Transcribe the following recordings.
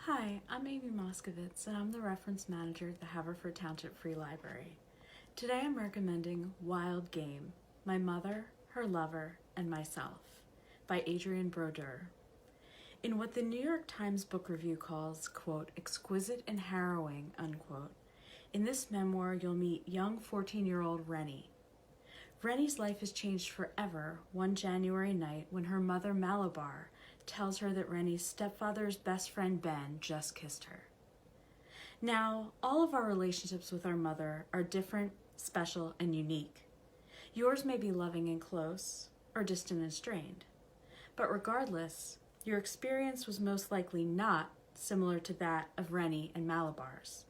Hi, I'm Amy Moskowitz, and I'm the reference manager at the Haverford Township Free Library. Today I'm recommending Wild Game, My Mother, Her Lover, and Myself by Adrienne Brodeur. In what the New York Times Book Review calls, quote, exquisite and harrowing, unquote, in this memoir you'll meet young 14-year-old Rennie. Rennie's life has changed forever one January night when her mother Malabar tells her that Rennie's stepfather's best friend Ben just kissed her. Now, all of our relationships with our mother are different, special, and unique. Yours may be loving and close, or distant and strained. But regardless, your experience was most likely not similar to that of Rennie and Malabar's.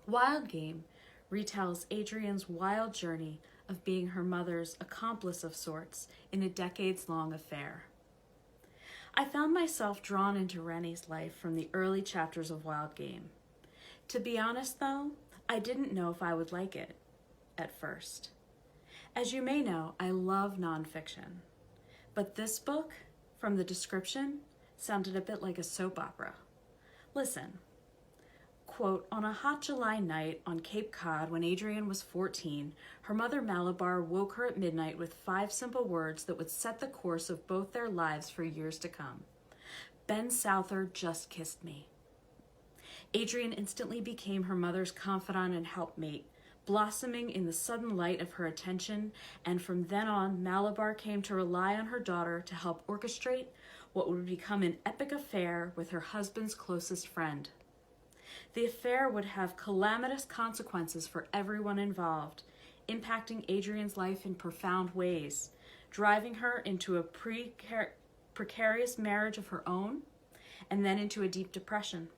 Wild Game retells Adrienne's wild journey of being her mother's accomplice of sorts in a decades-long affair. I found myself drawn into Rennie's life from the early chapters of Wild Game. To be honest, though, I didn't know if I would like it at first. As you may know, I love nonfiction. But this book, from the description, sounded a bit like a soap opera. Listen. Quote, on a hot July night on Cape Cod when Adrienne was 14, her mother Malabar woke her at midnight with 5 simple words that would set the course of both their lives for years to come. Ben Souther just kissed me. Adrienne instantly became her mother's confidant and helpmate, blossoming in the sudden light of her attention, and from then on, Malabar came to rely on her daughter to help orchestrate what would become an epic affair with her husband's closest friend. The affair would have calamitous consequences for everyone involved, impacting Adrienne's life in profound ways, driving her into a precarious marriage of her own, and then into a deep depression.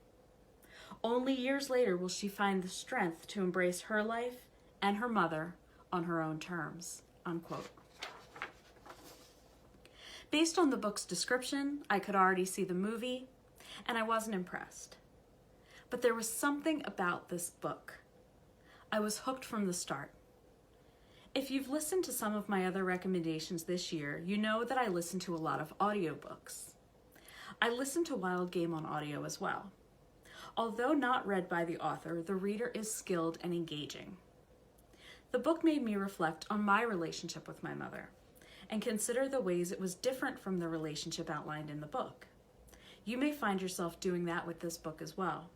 Only years later will she find the strength to embrace her life and her mother on her own terms, unquote. Based on the book's description, I could already see the movie, and I wasn't impressed. But there was something about this book. I was hooked from the start. If you've listened to some of my other recommendations this year, you know that I listen to a lot of audiobooks. I listened to Wild Game on audio as well. Although not read by the author, the reader is skilled and engaging. The book made me reflect on my relationship with my mother and consider the ways it was different from the relationship outlined in the book. You may find yourself doing that with this book as well.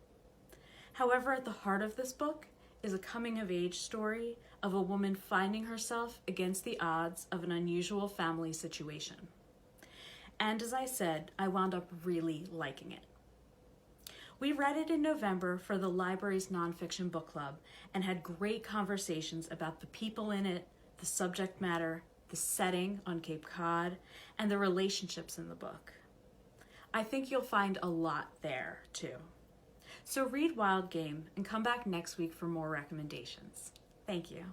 However, at the heart of this book is a coming-of-age story of a woman finding herself against the odds of an unusual family situation. And as I said, I wound up really liking it. We read it in November for the library's nonfiction book club and had great conversations about the people in it, the subject matter, the setting on Cape Cod, and the relationships in the book. I think you'll find a lot there, too. So read Wild Game and come back next week for more recommendations. Thank you.